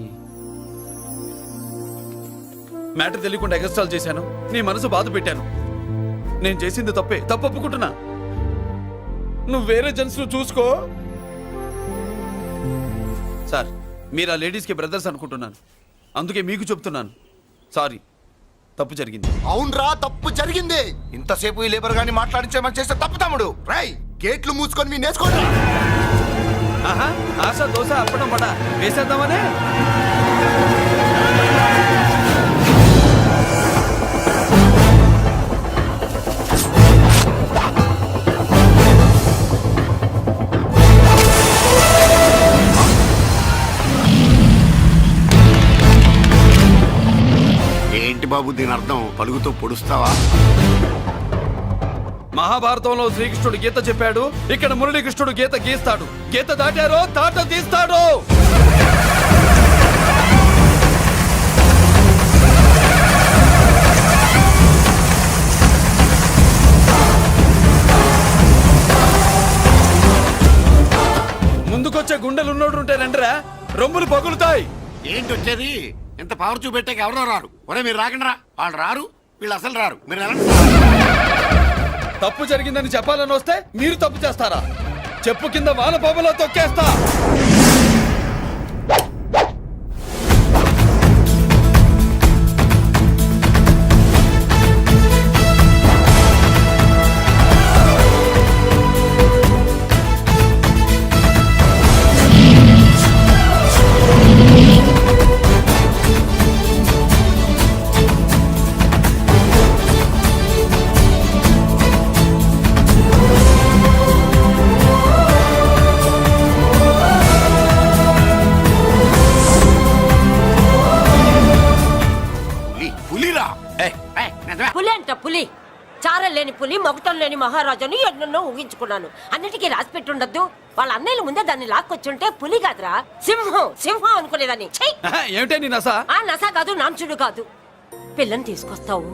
మ్యాటర్ తెలియకుండా ఎగస్ట్రాలు చేశాను. నీ మనసు బాధ పెట్టాను. నేను చేసింది తప్పే, తప్పు ఒప్పుకుంటున్నా. నువ్వు వేరే జెంట్స్ చూసుకో. సార్, మీరు ఆ లేడీస్కి బ్రదర్స్ అనుకుంటున్నాను, అందుకే మీకు చెప్తున్నాను. సారీ. తప్పు జరిగింది. అవునరా, తప్పు జరిగింది. ఇంతసేపు ఈ లేబర్ గాని మాట్లాడించేమని చేస్తే తప్పు తమ్ముడు. రై గేట్లు మూసుకొని మీ నేర్చుకోండి. ఆహా, ఆశ దోశ అప్పడం పడ వేసేద్దామనే. ఏంటి బాబు దీని అర్థం? పలుగుతో పొడుస్తావా? మహాభారతంలో శ్రీకృష్ణుడు గీత చెప్పాడు, ఇక్కడ మురళీకృష్ణుడు గీత గీస్తాడు. గీత దాటారో తాట తీస్తాడు. ముందుకొచ్చే గుండెలు ఉన్నోడు ఉంటే రండిరా, రొమ్ములు పగులుతాయి. ఏంటి వచ్చేది? ఇంత పవర్ చూపెట్టాక ఎవరో రారు. ఒరే మీరు రాకండి రా. వాళ్ళు రారు, వీళ్ళు అసలు రారు. మీరు ఎలా? తప్పు జరిగిందని చెప్పాలని వస్తే మీరు తప్పు చేస్తారా? చెప్పు కింద వానపాములో తొక్కేస్తా. పులిరా? నిజమే. పులి అంట పులి. చారం లేని పులి, మొగటం లేని మహారాజుని ఎన్నెన్నో ఊహించుకున్నాను. అన్నిటికీ రాసి పెట్టుండద్దు. వాళ్ళ అన్నయ్యల ముందే దాన్ని లాక్కొచ్చుంటే పులి కాదురా, సింహం. సింహం అనుకునేదాన్ని. ఛీ! ఏమిటే నీ నస? ఆ నస కాదు, నాంచుడు కాదు. పిల్లని తీసుకొస్తావు,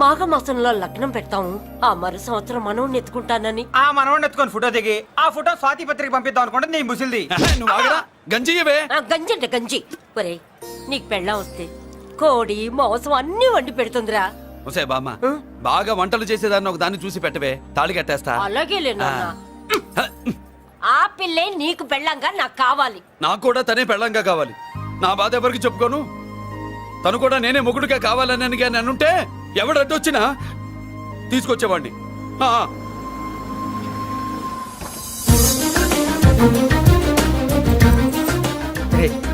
మాఘమాసంలో లగ్నం పెడతాము. ఆ మరు సంవత్సరం మనోడిని ఎత్తుకుంటానని. ఆ మనవాడిని ఎత్తుకొని ఫోటో దిగి ఆ ఫోటో స్వాతి పత్రిక పంపిద్దాం అనుకుంటే నీ ముసిల్ది. నువ్వు ఆగరా, గంజియవే. గంజి అంటే గంజి. ఒరే నీకు పెళ్ళం వస్తే కోడి మాంసం అన్ని వండి పెడుతుందిరా. ఒసే బామ్మ, బాగా వంటలు చేసేదాన్ని ఒక దాన్ని చూసి పెట్టవే, తాళి కట్టేస్తా. అలాగే లేనా? ఆ పిల్లే నీకు పెళ్ళంగా నాకు కావాలి. నాకు కూడా తనే పెళ్ళంగా కావాలి. నా బాధ ఎవరికి చెప్పుకోను. తను కూడా నేనే మొగుడుగా కావాలని కానీ అనుంటే ఎవడు అడ్డొచ్చినా తీసుకొచ్చేవాడిని.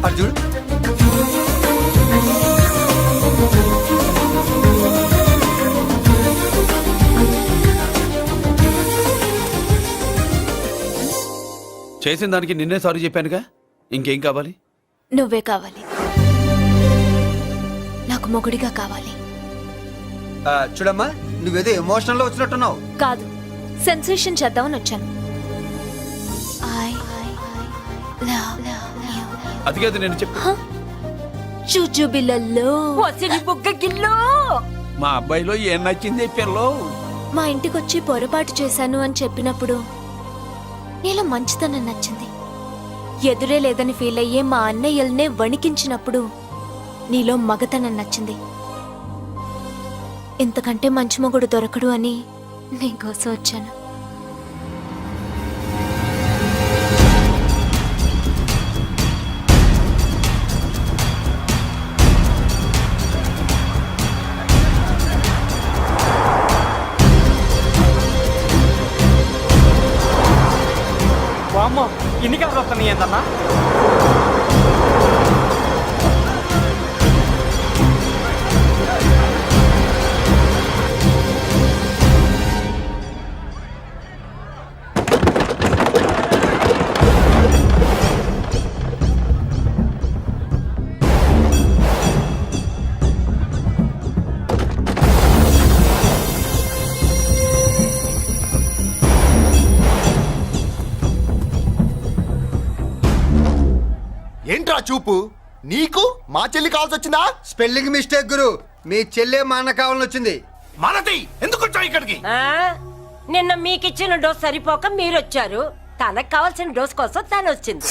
అర్జున్ చేసిన దానికి నిన్నే సారీ చెప్పానుగా, ఇంకేం కావాలి? నువ్వే కావాలి. నాకు మొగుడిగా కావాలి. చూడమ్మా, నువ్వేదో ఎమోషనల్ లో వచ్చినట్టున్నావు. కాదు, సెన్సేషన్ చేద్దామని వచ్చాను. అది కాదు నేను చెప్పు. చుజుబిలల్లో వసిలి బుగ్గ గిల్లో. మా అబ్బాయిలో ఏం నచ్చింది పిల్లో? మా ఇంటికొచ్చి పొరపాటు చేశాను అని చెప్పినప్పుడు నీలో మంచితనం నచ్చింది. ఎదురే లేదని ఫీల్ అయ్యే మా అన్నయ్యల్నే వణికించినప్పుడు నీలో మగతనం నచ్చింది. ఇంతకంటే మంచి మొగుడు దొరకడు అని నీకోసం వచ్చాను. వామ్మో, ఇన్ని కలర్లు వస్తున్నాయి ఏంటన్నా? ఏంట్రా చూపు? నీకు మా చెల్లి కావాల్సి వచ్చిందా? స్పెల్లింగ్ మిస్టేక్ గురు. మీ చెల్లె మా అన్న కావాలని వచ్చింది. మనది ఎందుకు వచ్చావు ఇక్కడికి? నిన్న మీకిచ్చిన డోస్ సరిపోక మీరొచ్చారు. తనకు కావాల్సిన డోస్ కోసం తను వచ్చింది.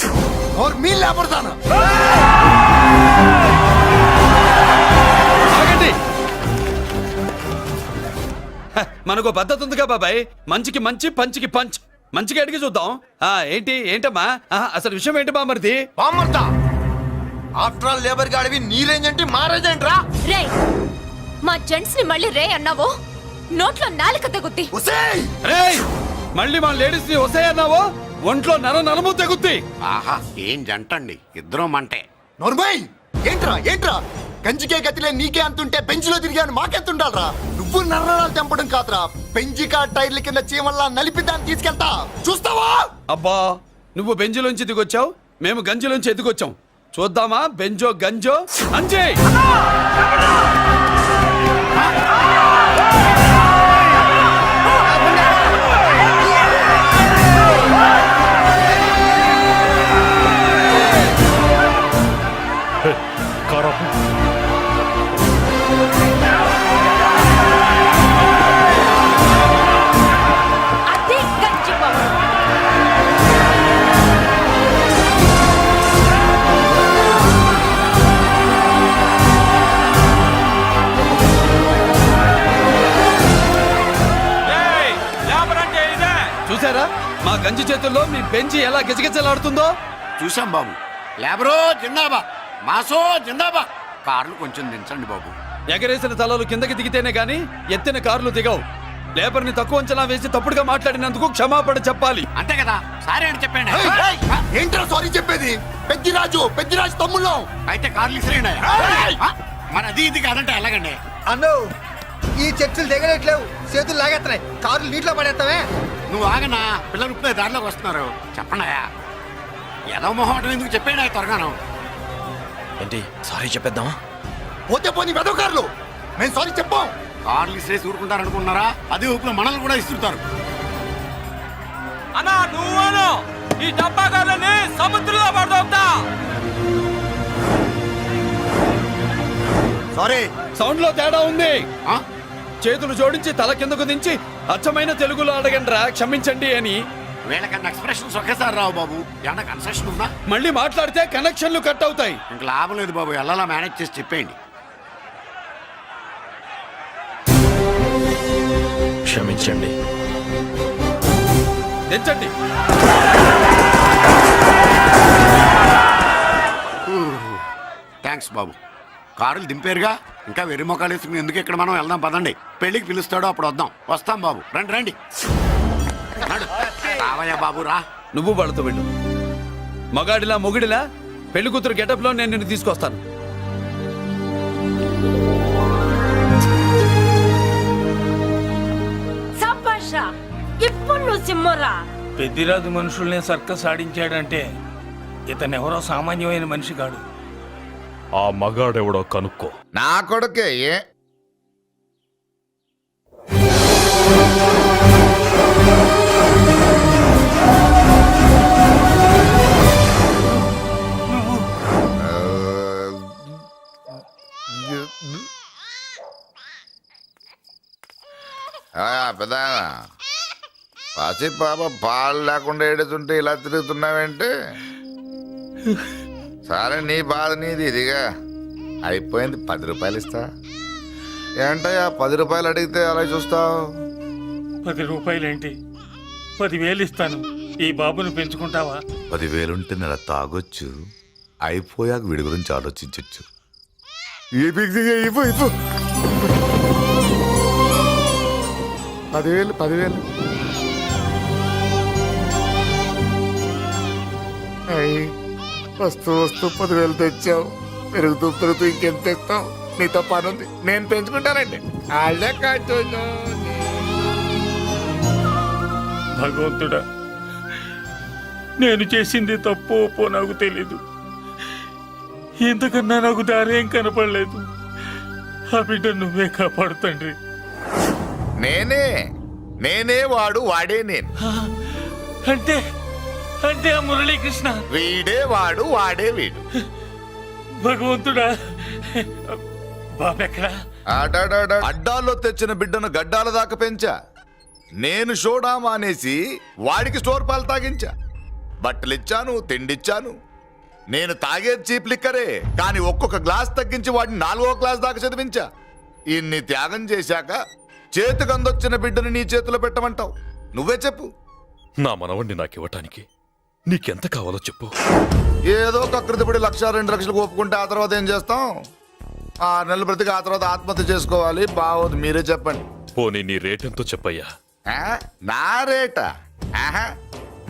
మనకు పద్ధతి ఉందిగా బాబాయ్. మంచికి మంచి, పంచికి పంచ్. మంచిగా అడిగి చూద్దాం. ఏంటమ్మా అసలు విషయం ఏంటి బామర్ది? ఆఫ్టర్ ఆల్ లేబర్ గాడివి నీ రేంజ్ ఏంటి, మా రేంజ్ ఏంట్రా? మా జెంట్స్ ని మళ్ళీ రే అన్నావో నోట్లో నాలుక తెగుద్ది. రేయ్ మళ్ళీ మా లేడీస్ ని వస్తాయన్నావో ఒంట్లో నరము తెగుద్ది. ఆహా ఏం జంటండి ఇద్దరం మంటే. నోర్మయ్ ఏంట్రా ఏంట్రా కంచికే గతిలే నీకే అంతుంటే బెంచ్లో తిరిగాను మాకెంతుండాలరా? నువ్వు నర్రాలు తెంపడం కాదురా, పెంచికా టైర్ల కింద చీమల్లా నలిపి దాన్ని తీసుకెళ్తా చూస్తావా? అబ్బా నువ్వు బెంజులోంచి దిగొచ్చావు, మేము గంజిలోంచి ఎదిగొచ్చాం. చూద్దామా బెంజో గంజో అంజే. అదే గంజి పవర్. చూసారా మా గంజి చేతుల్లో మీ బెంజి ఎలా గిజగిజలాడుతుందో? చూసాం బాబు. లేబరో జిందాబా, మాసో జిందాబా. కార్లు కొంచెం దించండి బాబు. ఎగరేసిన తలలు కిందకి దిగితేనే గాని ఎత్తిన కార్లు దిగవు. లేబర్ ని తక్కువ అంచనా వేసి తప్పుడుగా మాట్లాడినందుకు క్షమాపణ చెప్పాలి. అంతే కదా, సారీ అని చెప్పండి. ఏంట్రా సారీ చెప్పేది? పెద్దిరాజు తమ్ముళ్ళం. అయితే కార్లు ఇసిరేయండి. మరి అది ఇది కాదంటే ఎలాగండి? అన్నో ఈ చర్చలు దిగలేట్లేవు, చేతులు లాగేస్తున్నాయి, కార్లు నీటిలో పడేస్తావే. నువ్వు ఆగనా, పిల్లలు ఇప్పుడే దారిలోకి వస్తున్నారు. చెప్పండాయా ఏదో మొహమాటం ఎందుకు చెప్పండి త్వరగాను. ఏంటి సారీ చెప్పేద్దామా? పోతే పోనీ వెదవ కార్లు, మేము సారీ చెప్పాం. కార్లు ఇసిరేసి ఊరుకుంటారనుకున్నారా? అదే ఊపిలో మనల్ని కూడా ఇస్తుంటారు. అన్నా నువ్వు ఈ డబ్బాగాలని సముద్రంలో పడదోపుతా. సారీ సౌండ్ లో తేడా ఉంది. ఆ? చేతులు జోడించి తల కిందకు దించి అచ్చమైన తెలుగులో అడగండి రా క్షమించండి అని. వీళ్ళకన్నా ఎక్స్ప్రెషన్స్ ఒకేసారి రావు బాబు. ఏమన్నా కన్సెషన్ ఉందా? మళ్ళీ మాట్లాడితే కనెక్షన్లు కట్ అవుతాయి. ఇంక లాభం లేదు బాబు, ఎలా మేనేజ్ చేసి చెప్పేయండి. క్షమించండి. తెచ్చండి. థ్యాంక్స్ బాబు. కారులు దింపారుగా, ఇంకా వెర్రి మొక్కలు వేసుకుని ఎందుకు ఇక్కడ మనం వెళ్దాం పదండి. పెళ్లికి పిలుస్తాడో అప్పుడు వద్దాం. వస్తాం బాబు, రండి రండి. నడు. రావయ్యా బాబు రా. నువ్వు వాళ్ళతో వెళ్ళు. మగాడిలా మొగుడిలా పెళ్లి కూతురు గెటప్ లో నేను నిన్ను తీసుకొస్తాను. సభాషా, ఇప్పుడు నువ్వు సింహరా. పెద్దిరాజు మనుషుల్ని సర్కస్ ఆడించాడంటే ఇతనెవరో సామాన్యమైన మనిషి కాడు. ఆ మగాడెవడో కనుక్కో. నా కొడుకే ఏ పెద్ద పసి పాప పాలు లేకుండా ఏడుతుంటే ఇలా తిరుగుతున్నావేంటి? సరే నీ బాధ నీది, ఇదిగా అయిపోయింది. 10 రూపాయలు ఇస్తా. ఏంటయ్యా 10 రూపాయలు అడిగితే అలా చూస్తావు? 10 రూపాయలేంటి, 10,000 ఇస్తాను. ఈ బాబును పెంచుకుంటావా? 10,000 ఉంటే నెల తాగొచ్చు, అయిపోయాక వీడి గురించి ఆలోచించవచ్చు. 10,000 వస్తూ 10,000 తెచ్చావు. పెరుగుతూ ఇంకెంత తెస్తావు? నీతో పని ఉంది, నేను పెంచుకుంటానండి. భగవంతుడా, నేను చేసింది తప్పు ఒప్పో నాకు తెలీదు. ఇంతకన్నా నాకు దారేం కనపడలేదు. ఆ బిడ్డ నువ్వే కాపాడు తండ్రి. నేనే వాడు, వాడే నేను. అంటే అంటే ఆ మురళీకృష్ణ వీడే వాడు, వాడే వీడు. భగవంతుడా, బాబెక్కడా? అడ్డాల్లో తెచ్చిన బిడ్డను గడ్డాల దాకా పెంచా. నేను షోడా మానేసి వాడికి స్టోర్ పాలు తాగించా. బట్టలిచ్చాను, తిండిచ్చాను. నేను తాగేది చీప్ లిక్కరే, కానీ ఒక్కొక్క గ్లాస్ తగ్గించి వాడిని 4వ క్లాస్ దాకా చదివించా. ఇన్ని త్యాగం చేశాక చేతికి అందొచ్చిన బిడ్డను నీ చేతిలో పెట్టమంటావు? నువ్వే చెప్పు. నా మనవణ్ణి నాకివ్వటానికి నీకెంత కావాలో చెప్పు. ఏదో కకృతిపడి 1,00,000 2 లక్షలకు ఒప్పుకుంటే ఆ తర్వాత ఏం చేస్తాం? 6 నెలలు బ్రతికి ఆ తర్వాత ఆత్మహత్య చేసుకోవాలి. బాగోదు, మీరే చెప్పండి. పోనీ నీ రేటెంతో చెప్పయ్యా. ఆ? నా రేటా? ఆహా,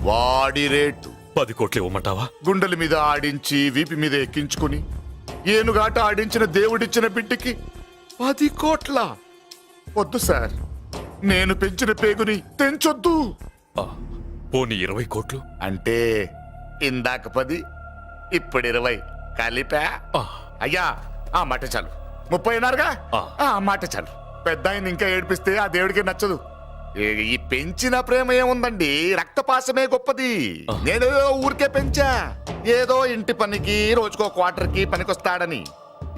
వాడి రేటు 10 కోట్లు ఇవ్వమంటావా? గుండెల మీద ఆడించి వీపి మీద ఎక్కించుకుని ఏనుగాట ఆడించిన దేవుడిచ్చిన బిడ్డకి 10 కోట్ల. వద్దు సార్, నేను పెంచిన పేగుని తెంచొద్దు. ఆ, పోనీ 20 కోట్లు? అంటే ఇందాక 10 ఇప్పుడు 20 కలిపా. ఆ, అయ్యా ఆ మాట చాలు. 30 అన్నారుగా, ఆ. ఆ మాట చాలు. పెద్ద ఆయన ఇంకా ఏడిపిస్తే ఆ దేవుడికి నచ్చదు. ఈ పెంచిన ప్రేమ ఏముందండి, రక్తపాసమే గొప్పది. నేనేదో ఊరికే పెంచా, ఏదో ఇంటి పనికి రోజుకో క్వార్టర్కి పనికొస్తాడని.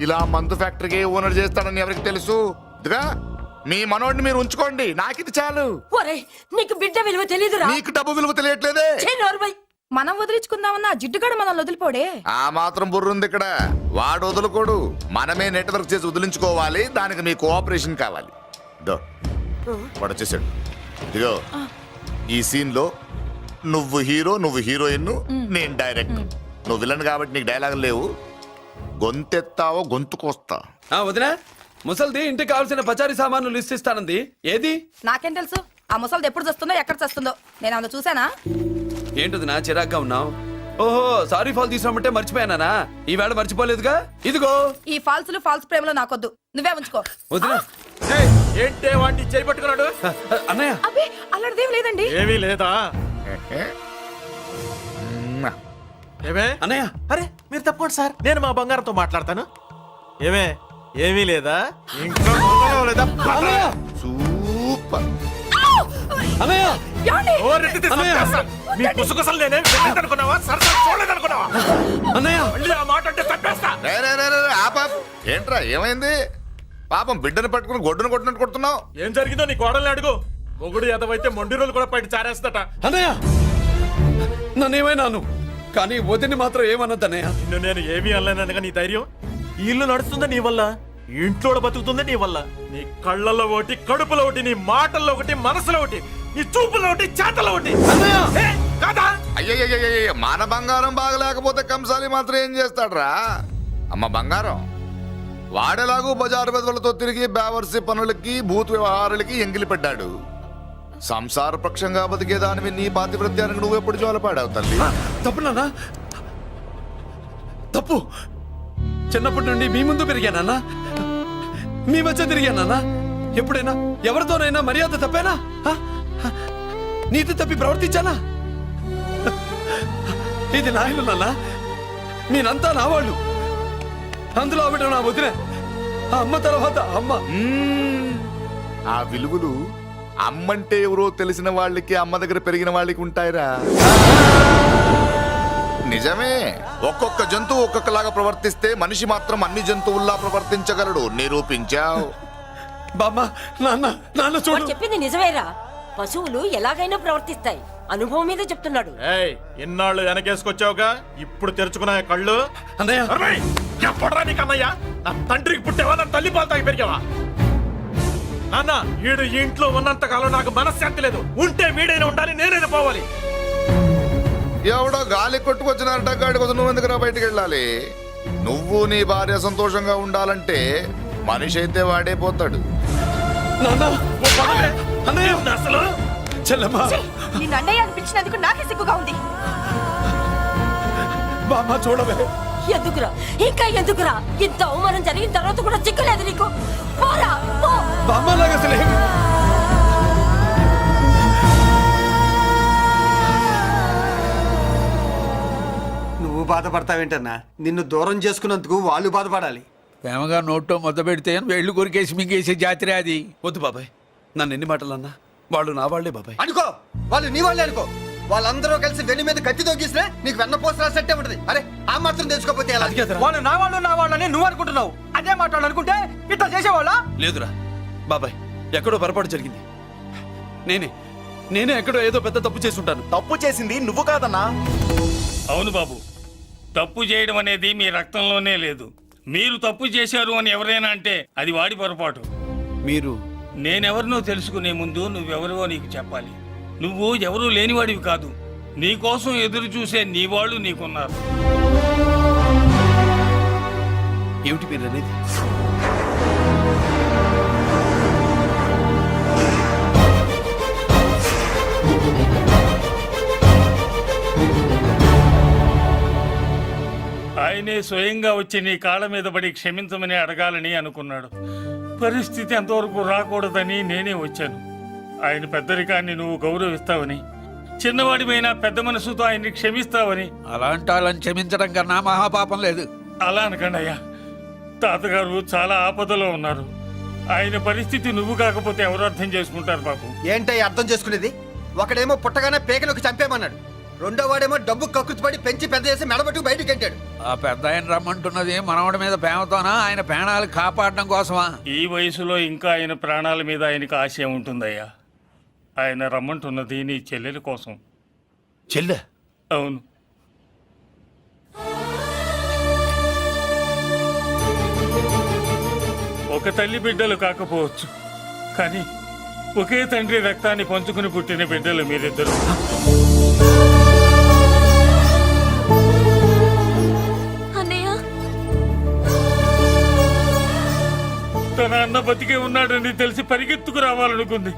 ఇలా మందు ఫ్యాక్టరీకి ఓనర్ చేస్తాడని ఎవరికి తెలుసు? ఇదిగా మీ మనోడిని మీరు ఉంచుకోండి, నాకిది చాలు. ఒరే నీకు బిడ్డ విలువ తెలీదురా. నీకు డబ్బు విలువ తెలియట్లేదే. ఛీ, నోర్మై. మనం వదిలించుకుందామన్నా జిడ్డుగాడు మనల్ని వదిలిపోడే. ఆ మాత్రం బుర్రుంది ఇక్కడ. వాడు వదులుకోడు, మనమే నెట్వర్క్ చేసి వదిలించుకోవాలి. దానికి మీ కోఆపరేషన్ కావాలి. దో వాడు వచ్చేసాడు. ఇదిగో ఈ సీన్ లో నువ్వు హీరో, నువ్వు హీరోయిన్, నేను డైరెక్ట్. నువ్వు విలన్ కాబట్టి నీకు డైలాగ్ లేవు. గొంతెత్తావో గొంతుకొస్తా. వదినా, ముసల్ది ఇంటికి కావాల్సిన పచారీ సామాన్లు లిస్ట్ ఇస్తానంది. ఏది? నాకేం తెలుసు ఆ ముసలిది ఎప్పుడు చస్తుందో ఎక్కడ చస్తుందో. నేను అందులో చూసానా? ఏంటదినా చిరాగ్గా ఉన్నావు? ఓహో, సారీ ఫాల్ తీసుకురామంటే మర్చిపోయానా? ఈవేళ మర్చిపోలేదుగా. ఇదిగో ఈ ఫాల్స్లు ఫాల్స్ ప్రేమలో నాకొద్దు, నువ్వే ఉంచుకో. వదినా. ఏంటే వాడిని చేయి పట్టుకున్నాడు? అన్నయ్య, అబ్బే అలాంటిదేం లేదండి. ఏమీ లేదా? ఏమే అన్నయ్య, అరే మీరు తప్పకుండా సార్, నేను మా బంగారంతో మాట్లాడతాను. ఏమే ఏమీ లేదా? ఇంకా బంగారం లేదా? అన్నయ్య, సూపర్. అన్నయ్య, ఓ రెడ్డి చంపేస్తాను. మీ కుసకుసలు నేనేం అనుకున్నావా? సరదా చూడలేదనుకున్నావా? అన్నయ్య, మళ్ళీ ఆ మాట అంటే చంపేస్తా. రే, రే, రే, రే, ఆపా. ఏంట్రా ఏమైంది? పాపం బిడ్డను పట్టుకుని గొడ్డును కొట్టినట్టు కొడుతున్నావు. ఏం జరిగిందో నీ కోడల్ని అడుగు. మొగుడు ఎదవైతే మొండి రోజులు కూడా బయట చారేస్తట. అన్నయ్య, నన్నేమైనాను కానీ వదిని మాత్రం ఏమన్నది అన్నయ్య. నిన్ను నేను ఏమీ అనలేనగా నీ ధైర్యం. ఈ ఇల్లు నడుస్తుందా నీ వల్ల, ఈ ఇంట్లో బతుకుతుందా నీ వల్ల. నీ కళ్ళల్లో ఒకటి, కడుపులో ఒకటి, నీ మాటల్లో ఒకటి, మనసులో ఒకటి, నీ చూపులో ఒకటి, చేతల్లో ఒకటి. ఏ, కాదా? అయ్యయ్యయ్యయ్య, మన బంగారం బాగలేకపోతే కంసాలి మాత్రం ఏం చేస్తాడ్రా? అమ్మ బంగారం వాడేలాగూ బజారు బెదవులతో తిరిగి బేవర్సి పనులకి భూత వ్యవహారాలకి ఎంగిలి పెట్టాడు. సంసార పక్షంగా బతికేదానివి నీ పాతివృత్యానికి నువ్వెప్పుడు జోలపాడావు తల్లి? తప్పు నాన్న, తప్పు. చిన్నప్పటి నుండి మీ ముందు పెరిగానన్నా, మీ మధ్య తిరిగానన్నా. ఎప్పుడైనా ఎవరితోనైనా మర్యాద తప్పేనా? నీతి తప్పి ప్రవర్తించానా? ఇది నా ఇల్లు నాన్న, నేనంతా నా వాళ్ళు. అందులో ఆవిడ నా వదిలే, ఆ అమ్మ తర్వాత అమ్మ. ఆ విలువలు అమ్మంటే ఎవరో తెలిసిన వాళ్ళకి, అమ్మ దగ్గర పెరిగిన వాళ్ళకి ఉంటాయిరా. నిజమే, ఒక్కొక్క జంతువు ఒక్కొక్కలాగా ప్రవర్తిస్తే మనిషి మాత్రం అన్ని జంతువుల్లా ప్రవర్తించగలడు. నిరూపించావు. బామ్మ, నాన్న, నాన్న వాడు చూడు. చెప్పింది నిజమేరా. పశువులు ఎలాగైనా ప్రవర్తిస్తాయి. అనుభవం మీద చెప్తున్నాడు. ఏయ్, ఇన్నాళ్ళు వెనకేసుకొచ్చావుగా, ఇప్పుడు తెరుచుకున్నా కళ్ళు. అన్నయ్య, ఎప్పుడరా నీకు అన్నయ్య? నా తండ్రికి పుట్టేవా, నా తల్లి పాలు తాగి పెరిగావా? నాన్న, వీడు ఈ ఇంట్లో ఉన్నంత కాలం నాకు మనశ్శాంతి లేదు. ఉంటే వీడైనా ఉండాలి, నేనైనా పోవాలి. ఎవడో గాలి కొట్టుకొచ్చినారట, గాడి కోసం నువ్వు ఎందుకురా బయటికి వెళ్ళాలి? నువ్వు నీ భార్య సంతోషంగా ఉండాలంటే మనిషి అయితే వాడే పోతాడు. నాన్న, ఓ పగలే. అన్నయ్య, అసలు చెల్లమ్మ, నిన్ను అన్నయ్య అనిపించినందుకు నాకే సిగ్గుగా ఉంది. బామ్మ చూడవే. ఎందుకురా, ఇంకా ఎందుకురా? ఇంత అవమానం జరిగిన తర్వాత కూడా చిక్కలేదు నీకు? పోరా, పో. బామ్మలాగా అసలు ఏమి- నువ్వు బాధపడతావేంటన్నా? నిన్ను దూరం చేసుకున్నందుకు వాళ్ళు బాధపడాలి. ప్రేమగా నోట్లో మొద్ద పెడితే వేళ్ళు కొరికేసి మింగేసే జాతర అది. వద్దు బాబాయ్, నన్ను ఎన్ని మాటలు అన్నా వాళ్ళు నా వాళ్లే బాబాయ్. అనుకో, వాళ్ళు నీ వాళ్ళే అనుకో. వాళ్ళందరూ కలిసి వెన్ను మీద కత్తి తొగిస్తే నీకు వెన్నపోస రాసట్టే ఉంటది. అరే ఆ మాత్రం తెలుసుకోకపోతే ఎలా? అది కదరా. వాళ్ళు నా వాళ్ళని నువ్వు అనుకుంటున్నావు. అదే మాట్లాడు అనుకుంటే ఇట్లా చేసేవాళ్ళ. లేదురా బాబాయ్, ఎక్కడో పొరపాటు జరిగింది. నేనే ఎక్కడో ఏదో పెద్ద తప్పు చేసి ఉంటాను. తప్పు చేసింది నువ్వు కాదన్నా. అవును బాబు, తప్పు చేయడం అనేది మీ రక్తంలోనే లేదు. మీరు తప్పు చేశారు అని ఎవరైనా అంటే అది వాడి పొరపాటు. మీరు నేనెవరినో తెలుసుకునే ముందు నువ్వెవరివో నీకు చెప్పాలి. నువ్వు ఎవరూ లేనివాడివి కాదు. నీకోసం ఎదురు చూసే నీ వాళ్ళు నీకున్నారు. ఏమిటి మీరు అనేది? ఆయనే స్వయంగా వచ్చి నీ కాళ్ళ మీద పడి క్షమించమని అడగాలని అనుకున్నాడు. పరిస్థితి అంతవరకు రాకూడదని నేనే వచ్చాను. ఆయన పెద్దరికాన్ని నువ్వు గౌరవిస్తావని, చిన్నవాడిపైన పెద్ద మనసుతో ఆయన్ని క్షమిస్తావని. అలాంటి వాళ్ళని క్షమించడం కన్నా మహాపాపం లేదు. అలా అనకండి అయ్యా. తాతగారు చాలా ఆపదలో ఉన్నారు. ఆయన పరిస్థితి నువ్వు కాకపోతే ఎవరు అర్థం చేసుకుంటారు బాబు? ఏంటయ్య అర్థం చేసుకునేది? ఒకడేమో పుట్టగానే పేకలోకి చంపేమన్నాడు, రెండో వాడేమో డబ్బు కక్కుతుపడి పెంచి పెద్ద చేసి మెడబట్టుకు బయటికి గంటాడు. ఆ పెద్ద ఆయన రమ్మంటున్నది మనవడి మీద ప్రేమతోనా, ఆయన ప్రాణాలు కాపాడడం కోసమా? ఈ వయసులో ఇంకా ఆయన ప్రాణాల మీద ఆయనకు ఆశ ఉంటుందయ్యా. ఆయన రమ్మంటున్నది నీ చెల్లెల కోసం. చెల్లె? అవును. ఒక తల్లి బిడ్డలు కాకపోవచ్చు, కానీ ఒకే తండ్రి రక్తాన్ని పంచుకుని పుట్టిన బిడ్డలు మీరిద్దరు. అన్నయ్య, తన అన్న బతికే ఉన్నాడని తెలిసి పరిగెత్తుకు రావాలనుకుంది,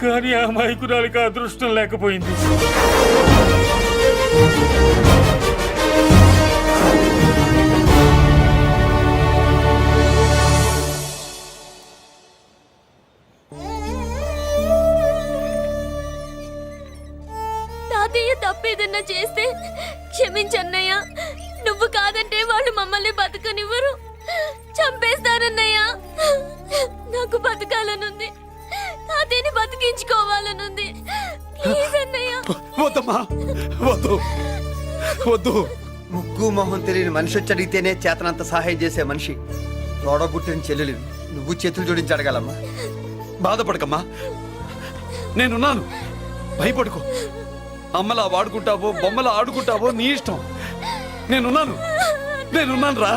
కానీ ఆ మైకురాలికి అదృష్టం లేకపోయింది. తాతయ్య తప్పేదన్నా చేస్తే క్షమించన్నయ్య. నువ్వు కాదంటే వాళ్ళు మమ్మల్ని బతకనివ్వరు, చంపేస్తారన్నయ్య. నాకు బతకాలనుంది, తాతయ్యని బతికించుకోవాలనుంది. ప్లీజ్ అన్నయ్య. వద్దమ్మా, వద్దు వద్దు. ముగ్గు మొహం తెలియని మనిషి వచ్చి అడిగితేనే చేతనంత సహాయం చేసే మనిషి తోడబుట్టిన చెల్లెలు నువ్వు చేతులు జోడించి అడగాలమ్మా. బాధపడకమ్మా, నేనున్నాను. భయపడుకో. అమ్మలా వాడుకుంటావో బొమ్మలా ఆడుకుంటావో నీ ఇష్టం. నేనున్నాను రా.